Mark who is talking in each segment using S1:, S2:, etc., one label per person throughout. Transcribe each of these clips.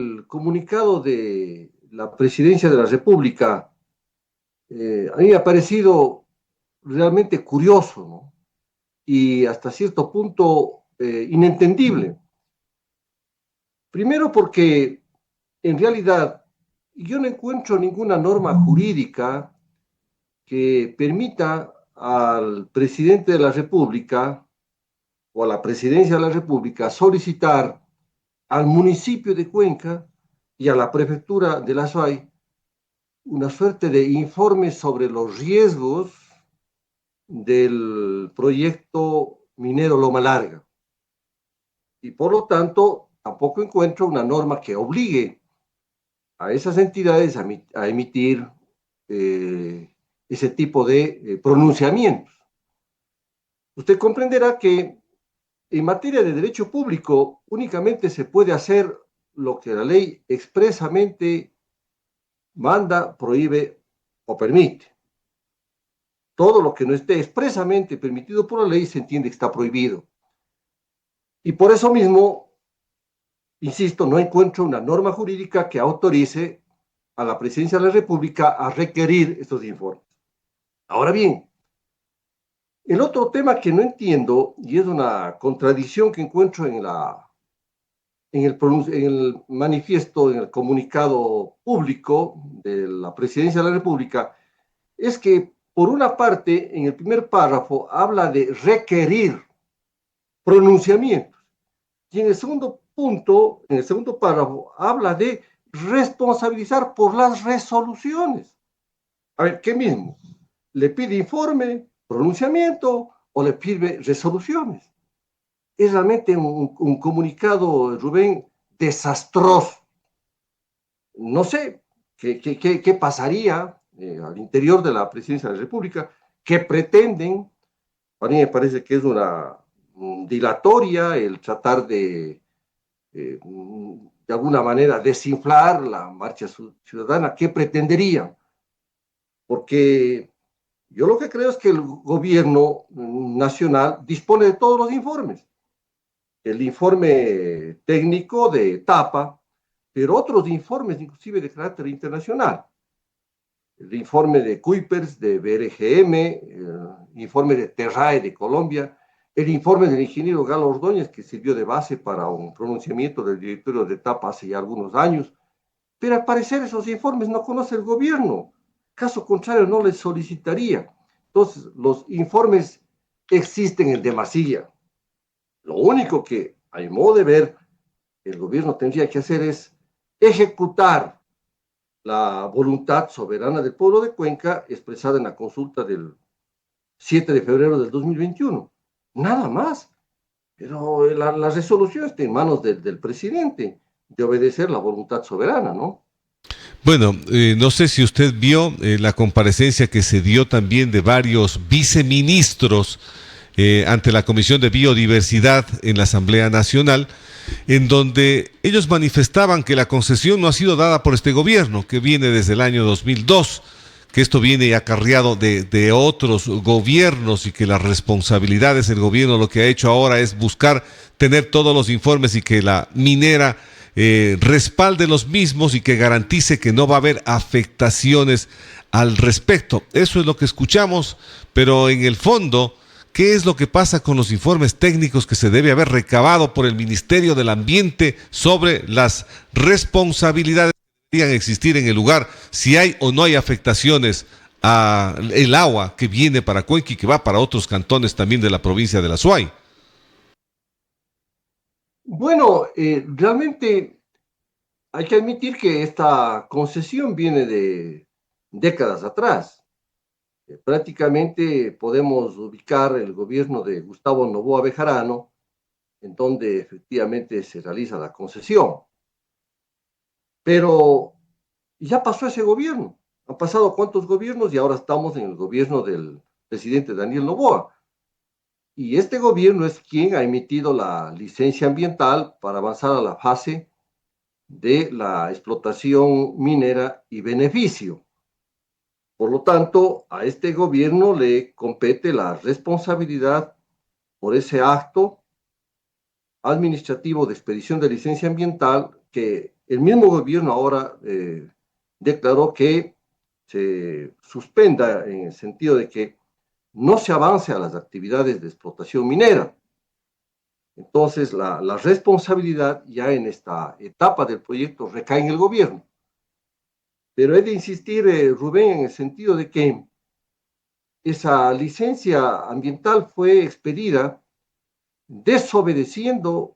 S1: El comunicado de la Presidencia de la República a mí me ha parecido realmente curioso, ¿no? Y hasta cierto punto inentendible. Primero porque en realidad yo no encuentro ninguna norma jurídica que permita al presidente de la República o a la presidencia de la República solicitar al municipio de Cuenca y a la prefectura de la SUAY una suerte de informe sobre los riesgos del proyecto minero Loma Larga. Y por lo tanto, tampoco encuentro una norma que obligue a esas entidades a emitir ese tipo de pronunciamientos. Usted comprenderá que en materia de derecho público únicamente se puede hacer lo que la ley expresamente manda, prohíbe o permite. Todo lo que no esté expresamente permitido por la ley se entiende que está prohibido. Y por eso mismo, insisto, no encuentro una norma jurídica que autorice a la Presidencia de la República a requerir estos informes. Ahora bien, el otro tema que no entiendo, y es una contradicción que encuentro en el manifiesto, en el comunicado público de la Presidencia de la República, es que por una parte, en el primer párrafo, habla de requerir pronunciamientos. Y en el segundo punto, en el segundo párrafo, habla de responsabilizar por las resoluciones. A ver, ¿qué mismo? ¿Le pide informe, pronunciamiento o le pide resoluciones? Es realmente un comunicado, Rubén, desastroso. No sé qué pasaría al interior de la presidencia de la República, qué pretenden. A mí me parece que es una dilatoria el tratar de alguna manera desinflar la marcha ciudadana. ¿Qué pretenderían? Porque yo lo que creo es que el gobierno nacional dispone de todos los informes. El informe técnico de etapa, pero otros informes, inclusive de carácter internacional. El informe de Kuipers, de BRGM, el informe de Terrae de Colombia, el informe del ingeniero Galo Ordóñez, que sirvió de base para un pronunciamiento del directorio de etapa hace ya algunos años, pero al parecer esos informes no conoce el gobierno. Caso contrario, no les solicitaría. Entonces, los informes existen en demasía. Lo único que, a mi modo de ver, el gobierno tendría que hacer es ejecutar la voluntad soberana del pueblo de Cuenca expresada en la consulta del 7 de febrero del 2021. Nada más. Pero la resolución está en manos del presidente de obedecer la voluntad soberana, ¿no?
S2: Bueno, no sé si usted vio la comparecencia que se dio también de varios viceministros ante la Comisión de Biodiversidad en la Asamblea Nacional, en donde ellos manifestaban que la concesión no ha sido dada por este gobierno, que viene desde el año 2002, que esto viene acarreado de otros gobiernos y que las responsabilidades del gobierno lo que ha hecho ahora es buscar tener todos los informes y que la minera respalde los mismos y que garantice que no va a haber afectaciones al respecto. Eso es lo que escuchamos, pero en el fondo, ¿qué es lo que pasa con los informes técnicos que se debe haber recabado por el Ministerio del Ambiente sobre las responsabilidades que deberían existir en el lugar, si hay o no hay afectaciones a el agua que viene para Cuenca y que va para otros cantones también de la provincia de la Suay?
S1: Bueno, realmente hay que admitir que esta concesión viene de décadas atrás. Prácticamente podemos ubicar el gobierno de Gustavo Noboa Bejarano, en donde efectivamente se realiza la concesión. Pero ya pasó ese gobierno. Han pasado cuántos gobiernos y ahora estamos en el gobierno del presidente Daniel Noboa. Y este gobierno es quien ha emitido la licencia ambiental para avanzar a la fase de la explotación minera y beneficio. Por lo tanto, a este gobierno le compete la responsabilidad por ese acto administrativo de expedición de licencia ambiental que el mismo gobierno ahora declaró que se suspenda en el sentido de que no se avance a las actividades de explotación minera. Entonces, la responsabilidad ya en esta etapa del proyecto recae en el gobierno. Pero he de insistir, Rubén, en el sentido de que esa licencia ambiental fue expedida desobedeciendo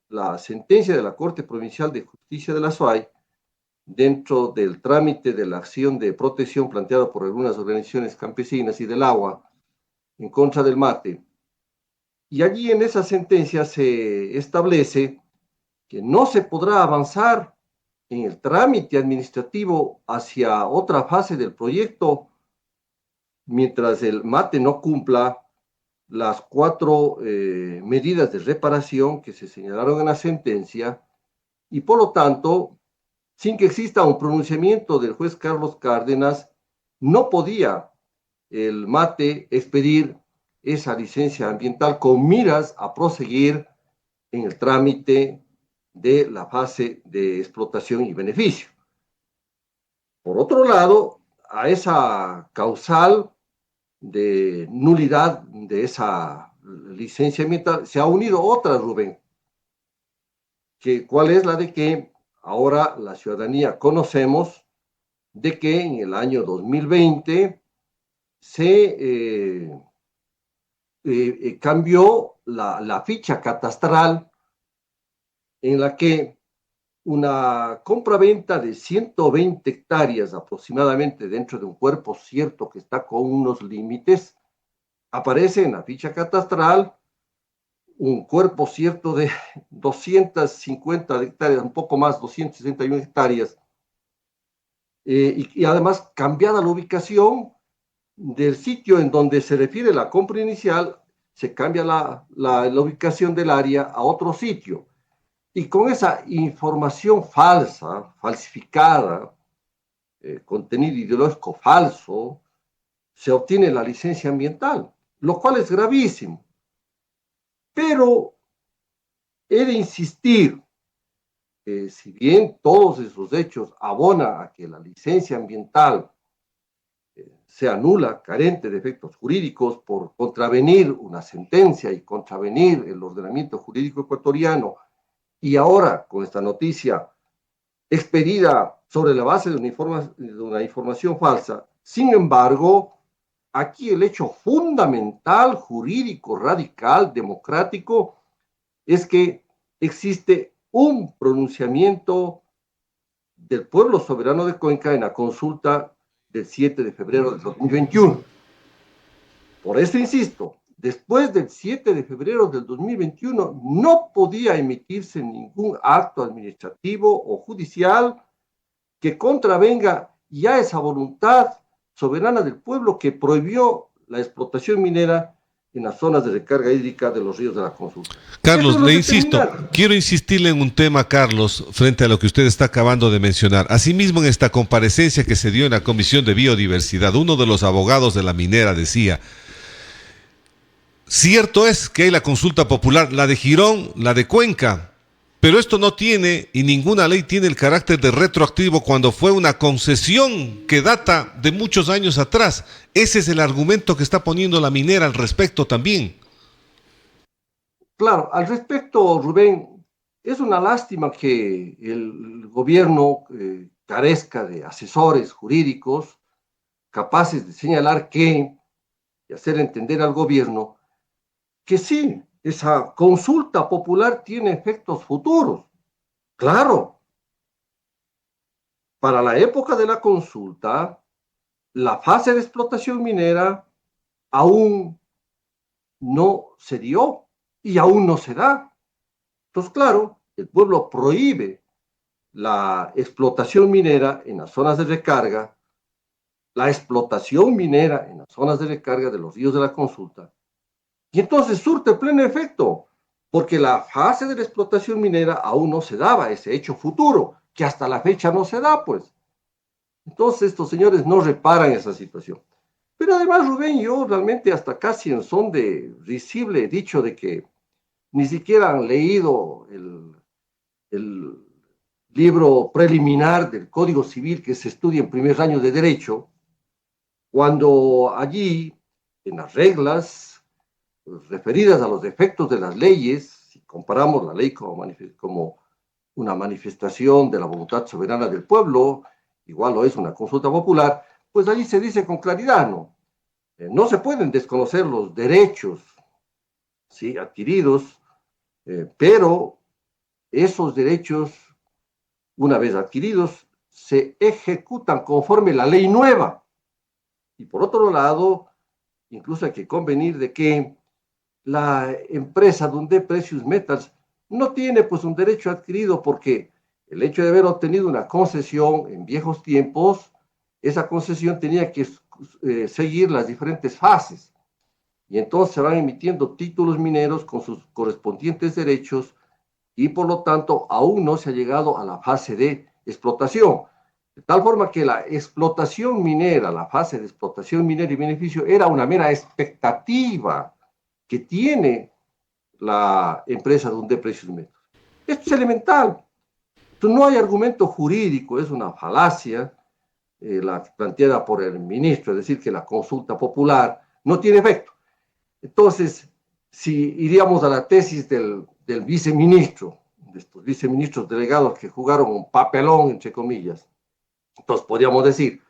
S1: la sentencia de la Corte Provincial de Justicia de la SUAY dentro del trámite de la acción de protección planteada por algunas organizaciones campesinas y del agua en contra del mate. Y allí en esa sentencia se establece que no se podrá avanzar en el trámite administrativo hacia otra fase del proyecto mientras el mate no cumpla las 4 medidas de reparación que se señalaron en la sentencia y por lo tanto, sin que exista un pronunciamiento del juez Carlos Cárdenas, no podía el mate expedir esa licencia ambiental con miras a proseguir en el trámite de la fase de explotación y beneficio. Por otro lado, a esa causal de nulidad de esa licencia ambiental se ha unido otra, Rubén, ¿cuál es la de que ahora la ciudadanía conocemos de que en el año 2020 se cambió la ficha catastral en la que una compra-venta de 120 hectáreas aproximadamente dentro de un cuerpo cierto que está con unos límites, aparece en la ficha catastral un cuerpo cierto de 250 hectáreas, un poco más, 261 hectáreas, y además cambiada la ubicación del sitio en donde se refiere la compra inicial, se cambia la ubicación del área a otro sitio. Y con esa información falsa, falsificada, contenido ideológico falso, se obtiene la licencia ambiental, lo cual es gravísimo. Pero he de insistir, si bien todos esos hechos abonan a que la licencia ambiental sea nula, carente de efectos jurídicos por contravenir una sentencia y contravenir el ordenamiento jurídico ecuatoriano, y ahora con esta noticia expedida sobre la base de una información falsa, sin embargo, aquí el hecho fundamental, jurídico, radical, democrático, es que existe un pronunciamiento del pueblo soberano de Cuenca en la consulta del 7 de febrero de 2021. Por eso insisto, después del 7 de febrero del 2021 no podía emitirse ningún acto administrativo o judicial que contravenga ya esa voluntad soberana del pueblo que prohibió la explotación minera en las zonas de recarga hídrica de los ríos de la consulta.
S2: Carlos, le insisto, quiero insistirle en un tema, Carlos, frente a lo que usted está acabando de mencionar. Asimismo, en esta comparecencia que se dio en la Comisión de Biodiversidad, uno de los abogados de la minera decía: cierto es que hay la consulta popular, la de Girón, la de Cuenca, pero esto no tiene, y ninguna ley tiene el carácter de retroactivo cuando fue una concesión que data de muchos años atrás. Ese es el argumento que está poniendo la minera al respecto también.
S1: Claro, al respecto, Rubén, es una lástima que el gobierno carezca de asesores jurídicos capaces de señalar y hacer entender al gobierno que sí, esa consulta popular tiene efectos futuros. Claro, para la época de la consulta, la fase de explotación minera aún no se dio y aún no se da. Entonces, claro, el pueblo prohíbe la explotación minera en las zonas de recarga, la explotación minera en las zonas de recarga de los ríos de la consulta, y entonces surte pleno efecto, porque la fase de la explotación minera aún no se daba, ese hecho futuro, que hasta la fecha no se da, pues. Entonces estos señores no reparan esa situación. Pero además, Rubén, yo realmente hasta casi en son de risible he dicho de que ni siquiera han leído libro preliminar del Código Civil que se estudia en primer año de Derecho, cuando allí, en las reglas referidas a los defectos de las leyes, si comparamos la ley como una manifestación de la voluntad soberana del pueblo, igual lo es una consulta popular, pues allí se dice con claridad, ¿no? No se pueden desconocer los derechos, ¿sí?, adquiridos, pero esos derechos, una vez adquiridos, se ejecutan conforme la ley nueva. Y por otro lado, incluso hay que convenir de que la empresa Dundee Precious Metals no tiene pues un derecho adquirido porque el hecho de haber obtenido una concesión en viejos tiempos, esa concesión tenía que seguir las diferentes fases. Y entonces se van emitiendo títulos mineros con sus correspondientes derechos y por lo tanto aún no se ha llegado a la fase de explotación. De tal forma que la explotación minera, la fase de explotación minera y beneficio era una mera expectativa que tiene la empresa Dundee Precious Metals. Esto es elemental. Entonces, no hay argumento jurídico, es una falacia la planteada por el ministro, es decir, que la consulta popular no tiene efecto. Entonces, si iríamos a la tesis del viceministro, de estos viceministros delegados que jugaron un papelón, entre comillas, entonces podríamos decir,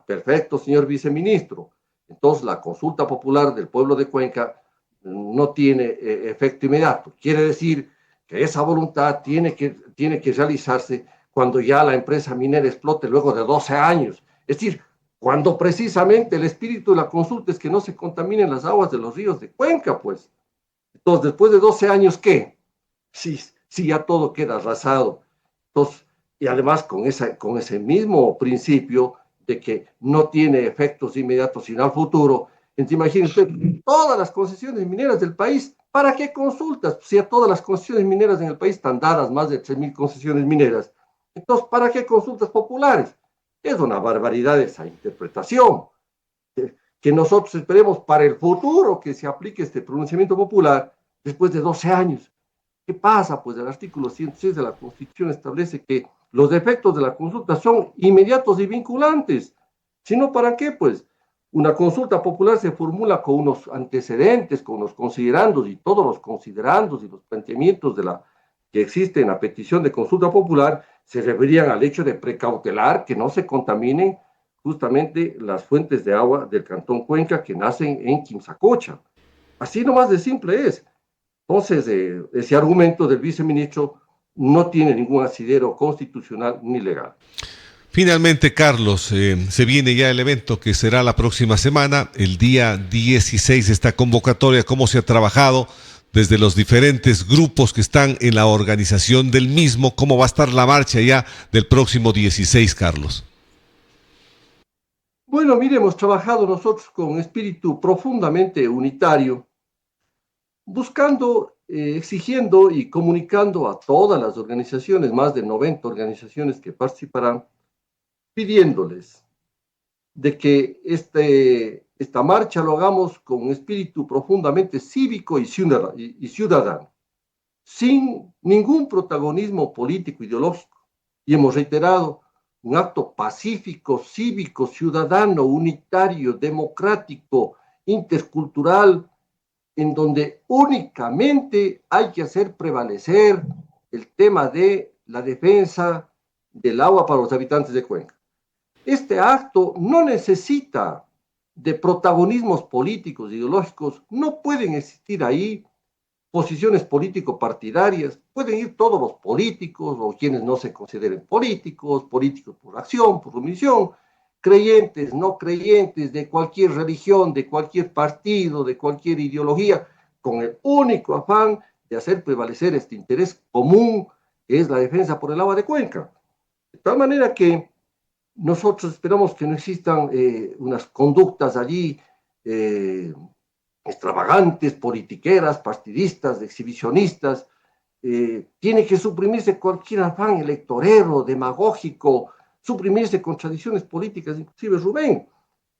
S1: perfecto, señor viceministro, entonces la consulta popular del pueblo de Cuenca no tiene efecto inmediato. Quiere decir que esa voluntad tiene que realizarse cuando ya la empresa minera explote luego de 12 años. Es decir, cuando precisamente el espíritu de la consulta es que no se contaminen las aguas de los ríos de Cuenca, pues. Entonces, después de 12 años, ¿qué? Si ya todo queda arrasado. Entonces, y además con ese mismo principio de que no tiene efectos inmediatos sino al futuro. Entonces, imagínense usted, todas las concesiones mineras del país, ¿para qué consultas? Si a todas las concesiones mineras en el país están dadas más de 3.000 concesiones mineras. Entonces, ¿para qué consultas populares? Es una barbaridad esa interpretación. Que nosotros esperemos para el futuro que se aplique este pronunciamiento popular después de 12 años. ¿Qué pasa? Pues el artículo 106 de la Constitución establece que los defectos de la consulta son inmediatos y vinculantes. Si no, ¿para qué? Pues una consulta popular se formula con unos antecedentes, con unos considerandos, y todos los considerandos y los planteamientos que existen en la petición de consulta popular se referían al hecho de precautelar que no se contaminen justamente las fuentes de agua del Cantón Cuenca que nacen en Quimsacocha. Así nomás de simple es. Entonces, ese argumento del viceministro no tiene ningún asidero constitucional ni legal.
S2: Finalmente, Carlos, se viene ya el evento que será la próxima semana, el día 16, esta convocatoria, cómo se ha trabajado desde los diferentes grupos que están en la organización del mismo, cómo va a estar la marcha ya del próximo 16, Carlos.
S1: Bueno, mire, hemos trabajado nosotros con espíritu profundamente unitario, buscando, exigiendo y comunicando a todas las organizaciones, más de 90 organizaciones que participarán, pidiéndoles de que esta marcha lo hagamos con un espíritu profundamente cívico y ciudadano, sin ningún protagonismo político ideológico. Y hemos reiterado un acto pacífico, cívico, ciudadano, unitario, democrático, intercultural, en donde únicamente hay que hacer prevalecer el tema de la defensa del agua para los habitantes de Cuenca. Este acto no necesita de protagonismos políticos, ideológicos, no pueden existir ahí posiciones político-partidarias, pueden ir todos los políticos o quienes no se consideren políticos, políticos por acción, por omisión, creyentes, no creyentes, de cualquier religión, de cualquier partido, de cualquier ideología, con el único afán de hacer prevalecer este interés común, que es la defensa por el agua de Cuenca. De tal manera que nosotros esperamos que no existan unas conductas allí extravagantes, politiqueras, partidistas, exhibicionistas. Tiene que suprimirse cualquier afán electorero, demagógico, suprimirse contradicciones políticas, inclusive Rubén.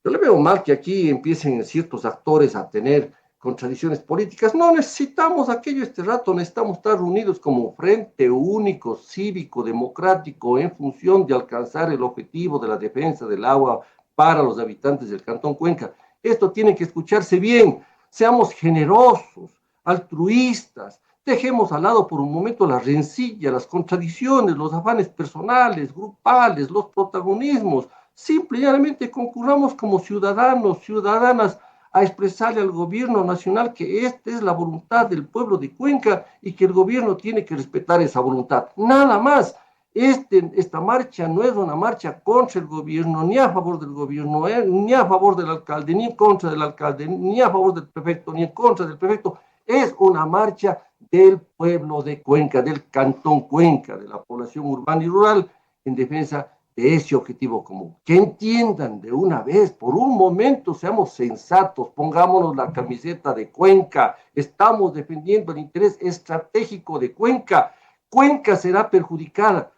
S1: Yo le veo mal que aquí empiecen ciertos actores a tener contradicciones políticas. No necesitamos aquello este rato, necesitamos estar reunidos como frente único, cívico, democrático, en función de alcanzar el objetivo de la defensa del agua para los habitantes del Cantón Cuenca. Esto tiene que escucharse bien, seamos generosos, altruistas, dejemos al lado por un momento la rencilla, las contradicciones, los afanes personales, grupales, los protagonismos. Simplemente concurramos como ciudadanos, ciudadanas, a expresarle al gobierno nacional que esta es la voluntad del pueblo de Cuenca y que el gobierno tiene que respetar esa voluntad. Nada más. Esta marcha no es una marcha contra el gobierno, ni a favor del gobierno, ni a favor del alcalde, ni en contra del alcalde, ni a favor del prefecto, ni en contra del prefecto. Es una marcha del pueblo de Cuenca, del Cantón Cuenca, de la población urbana y rural, en defensa de ese objetivo común. Que entiendan de una vez, por un momento, seamos sensatos, pongámonos la camiseta de Cuenca, estamos defendiendo el interés estratégico de Cuenca. Cuenca será perjudicada.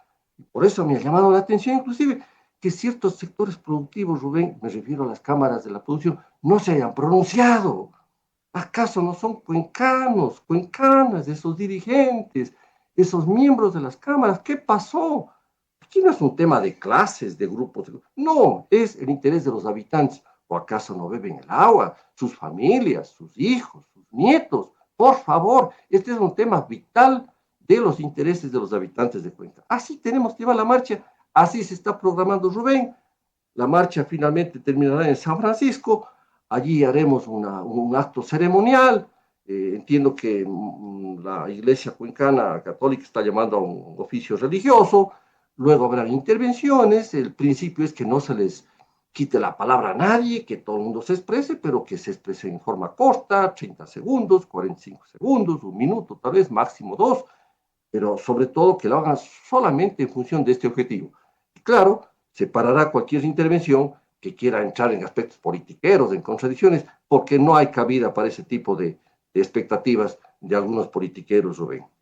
S1: Por eso me ha llamado la atención, inclusive, que ciertos sectores productivos, Rubén, me refiero a las cámaras de la producción, no se hayan pronunciado. ¿Acaso no son cuencanos, cuencanas, esos dirigentes, esos miembros de las cámaras? ¿Qué pasó? Aquí no es un tema de clases, de grupos. No, es el interés de los habitantes. ¿O acaso no beben el agua? Sus familias, sus hijos, sus nietos. Por favor, este es un tema vital de los intereses de los habitantes de Cuenca. Así tenemos que llevar la marcha. Así se está programando, Rubén. La marcha finalmente terminará en San Francisco. Allí haremos un acto ceremonial. Entiendo que la Iglesia Cuencana Católica está llamando a un oficio religioso. Luego habrá intervenciones. El principio es que no se les quite la palabra a nadie, que todo el mundo se exprese, pero que se exprese en forma corta, 30 segundos, 45 segundos, un minuto, tal vez máximo dos, pero sobre todo que lo hagan solamente en función de este objetivo. Y claro, se parará cualquier intervención que quiera entrar en aspectos politiqueros, en contradicciones, porque no hay cabida para ese tipo de expectativas de algunos politiqueros, Rubén.